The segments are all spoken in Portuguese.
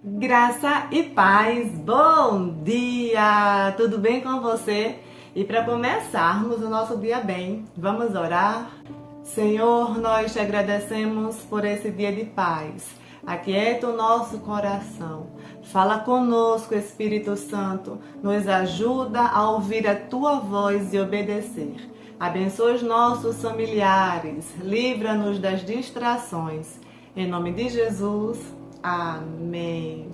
Graça e paz, bom dia! Tudo bem com você? E para começarmos o nosso dia bem, vamos orar? Senhor, nós te agradecemos por esse dia de paz. Aquieta o nosso coração. Fala conosco, Espírito Santo. Nos ajuda a ouvir a tua voz e obedecer. Abençoa os nossos familiares. Livra-nos das distrações. Em nome de Jesus. Amém.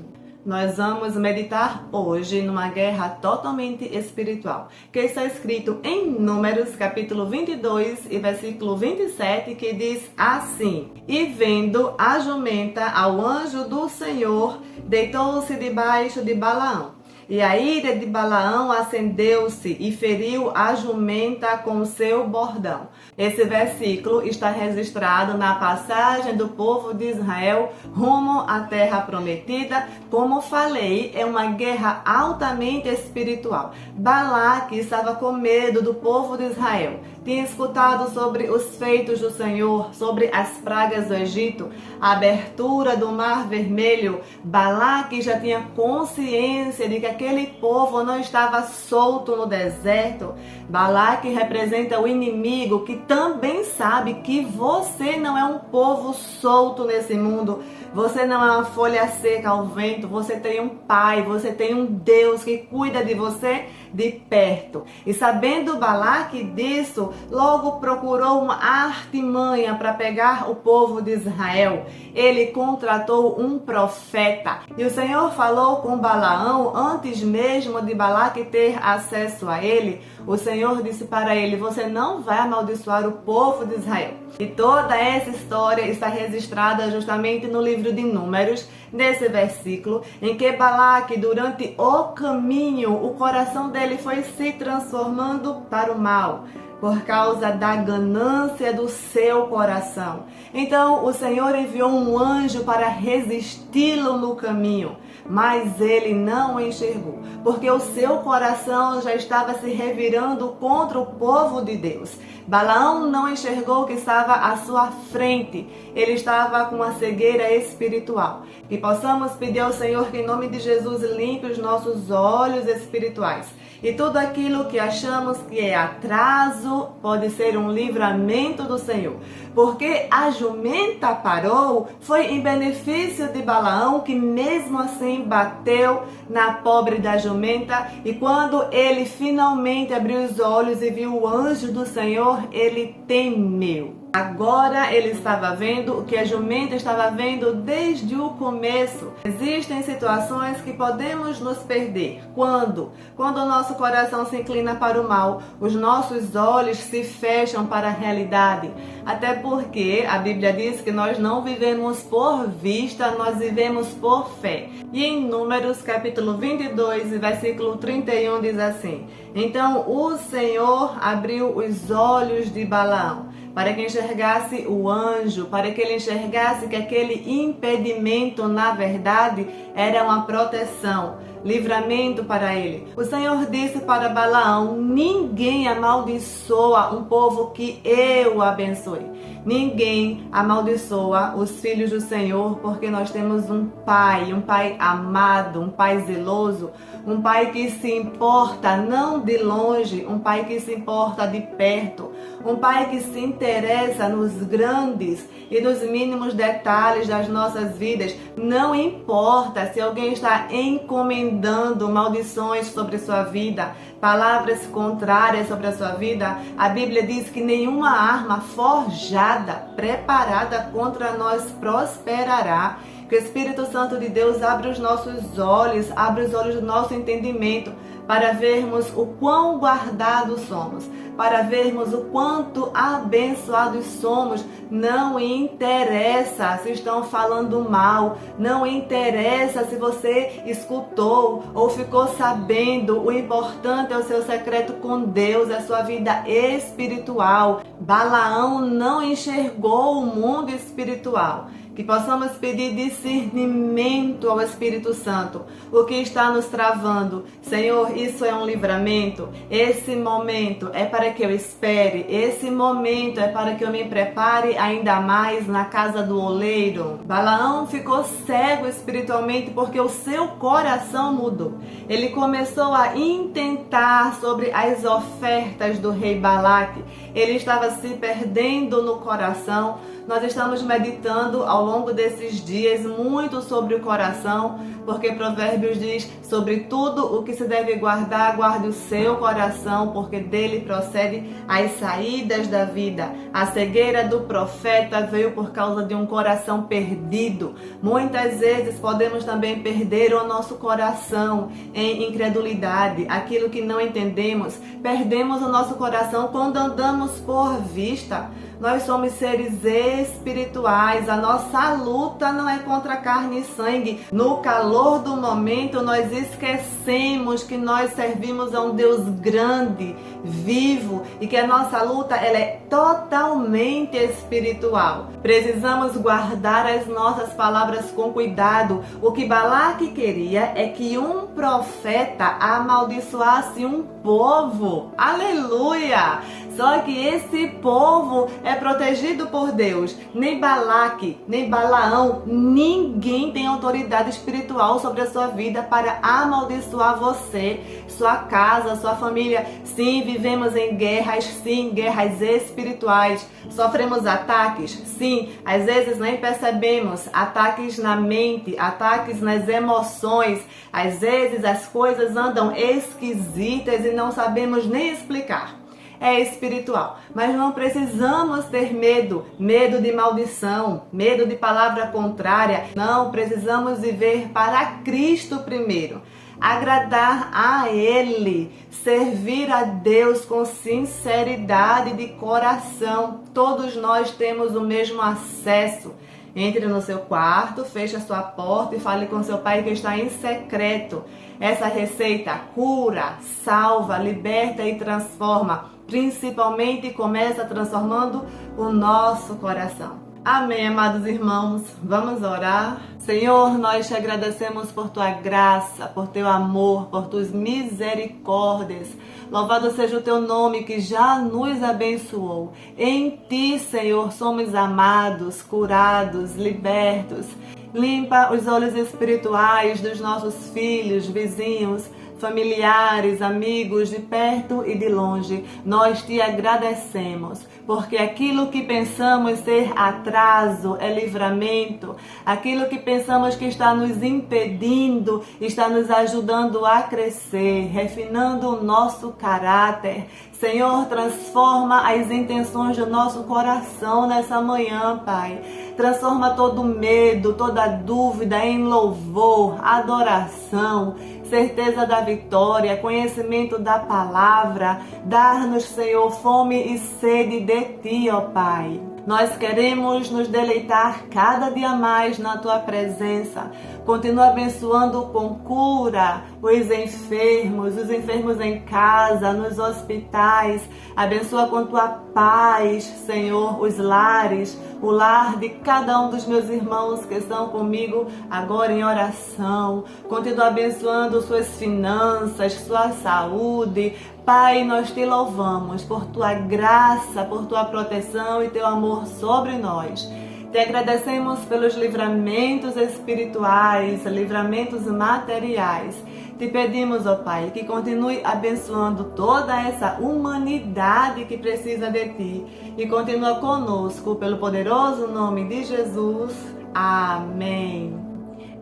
Nós vamos meditar hoje numa guerra totalmente espiritual, que está escrito em Números, capítulo 22 e versículo 27, que diz assim: E vendo a jumenta ao anjo do Senhor, deitou-se debaixo de Balaão. E a ira de Balaão acendeu-se e feriu a jumenta com o seu bordão. Esse versículo está registrado na passagem do povo de Israel rumo à terra prometida. Como falei, é uma guerra altamente espiritual. Balaque estava com medo do povo de Israel. Tinha escutado sobre os feitos do Senhor, sobre as pragas do Egito, a abertura do Mar Vermelho. Balaque já tinha consciência de que aquele povo não estava solto no deserto. Balaque representa o inimigo que também sabe que você não é um povo solto nesse mundo. Você não é uma folha seca ao vento. Você tem um Pai, você tem um Deus que cuida de você de perto. E sabendo Balaque disso, logo procurou uma artimanha para pegar o povo de Israel. Ele contratou um profeta. E o Senhor falou com Balaão antes mesmo de Balaque ter acesso a ele. O Senhor disse para ele: você não vai amaldiçoar o povo de Israel. E toda essa história está registrada justamente no livro de Números, nesse versículo, em que Balaque, durante o caminho, o coração dele foi se transformando para o mal, por causa da ganância do seu coração. Então o Senhor enviou um anjo para resisti-lo no caminho, mas ele não o enxergou, porque o seu coração já estava se revirando contra o povo de Deus. Balaão não enxergou o que estava à sua frente. Ele estava com uma cegueira espiritual. Que possamos pedir ao Senhor que em nome de Jesus limpe os nossos olhos espirituais. E tudo aquilo que achamos que é atraso pode ser um livramento do Senhor. Porque a jumenta parou, foi em benefício de Balaão, que mesmo assim bateu na pobre da jumenta. E quando ele finalmente abriu os olhos e viu o anjo do Senhor, ele temeu. Agora ele estava vendo o que a jumenta estava vendo desde o começo. Existem situações que podemos nos perder. Quando o nosso coração se inclina para o mal, os nossos olhos se fecham para a realidade. Até porque a Bíblia diz que nós não vivemos por vista, nós vivemos por fé. E em Números capítulo 22, versículo 31 diz assim: Então o Senhor abriu os olhos de Balaão, para que enxergasse o anjo, para que ele enxergasse que aquele impedimento, na verdade, era uma proteção, livramento para ele. O Senhor disse para Balaão: ninguém amaldiçoa um povo que eu abençoe. Ninguém amaldiçoa os filhos do Senhor, porque nós temos um Pai amado, um Pai zeloso, um Pai que se importa não de longe, um Pai que se importa de perto, um Pai que se interessa nos grandes e nos mínimos detalhes das nossas vidas. Não importa se alguém está encomendando maldições sobre sua vida, palavras contrárias sobre a sua vida. A Bíblia diz que nenhuma arma forjada, preparada contra nós prosperará. Que o Espírito Santo de Deus abra os nossos olhos, abre os olhos do nosso entendimento, para vermos o quão guardados somos, para vermos o quanto abençoados somos. Não interessa se estão falando mal, não interessa se você escutou ou ficou sabendo, o importante é o seu secreto com Deus, a sua vida espiritual. Balaão não enxergou o mundo espiritual, que possamos pedir discernimento ao Espírito Santo. O que está nos travando, Senhor, isso é um livramento. Esse momento é para que eu espere. Esse momento é para que eu me prepare ainda mais na casa do oleiro. Balaão ficou cego espiritualmente porque o seu coração mudou. Ele começou a intentar sobre as ofertas do rei Balaque. Ele estava se perdendo no coração. Nós estamos meditando ao longo desses dias muito sobre o coração, porque Provérbios diz: sobre tudo o que se deve guardar, guarde o seu coração, porque dele procede as saídas da vida. A cegueira do profeta veio por causa de um coração perdido. Muitas vezes podemos também perder o nosso coração em incredulidade, aquilo que não entendemos. Perdemos o nosso coração quando andamos por vista. Nós somos seres espirituais, a nossa luta não é contra carne e sangue. No calor do momento, nós esquecemos que nós servimos a um Deus grande, vivo, e que a nossa luta ela é totalmente espiritual. Precisamos guardar as nossas palavras com cuidado. O que Balaque queria é que um profeta amaldiçoasse um povo. Aleluia! Só que esse povo é protegido por Deus. Nem Balaque, nem Balaão, ninguém tem autoridade espiritual sobre a sua vida para amaldiçoar você, sua casa, sua família. Sim, vivemos em guerras, sim, guerras espirituais. Sofremos ataques, sim, às vezes nem percebemos. Ataques na mente, ataques nas emoções. Às vezes as coisas andam esquisitas e não sabemos nem explicar. É espiritual, mas não precisamos ter medo de maldição, medo de palavra contrária. Não, precisamos viver para Cristo primeiro, agradar a Ele, servir a Deus com sinceridade de coração. Todos nós temos o mesmo acesso. Entre no seu quarto, feche a sua porta e fale com seu Pai que está em secreto. Essa receita cura, salva, liberta e transforma. Principalmente começa transformando o nosso coração. Amém, amados irmãos. Vamos orar. Senhor, nós te agradecemos por tua graça, por teu amor, por tuas misericórdias. Louvado seja o teu nome que já nos abençoou. Em ti, Senhor, somos amados, curados, libertos. Limpa os olhos espirituais dos nossos filhos, vizinhos, familiares, amigos de perto e de longe. Nós te agradecemos, porque aquilo que pensamos ser atraso é livramento, aquilo que pensamos que está nos impedindo, está nos ajudando a crescer, refinando o nosso caráter. Senhor, transforma as intenções do nosso coração nessa manhã, Pai. Transforma todo medo, toda dúvida em louvor, adoração, certeza da vitória, conhecimento da palavra. Dar-nos, Senhor, fome e sede de Ti, ó Pai. Nós queremos nos deleitar cada dia mais na Tua presença. Continua abençoando com cura os enfermos em casa, nos hospitais. Abençoa com Tua paz, Senhor, os lares, o lar de cada um dos meus irmãos que estão comigo agora em oração. Continua abençoando suas finanças, sua saúde. Pai, nós te louvamos por Tua graça, por Tua proteção e Teu amor sobre nós. Te agradecemos pelos livramentos espirituais, livramentos materiais. Te pedimos, ó Pai, que continue abençoando toda essa humanidade que precisa de Ti. E continua conosco, pelo poderoso nome de Jesus. Amém.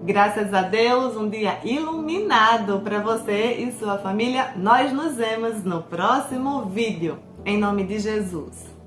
Graças a Deus, um dia iluminado para você e sua família. Nós nos vemos no próximo vídeo. Em nome de Jesus.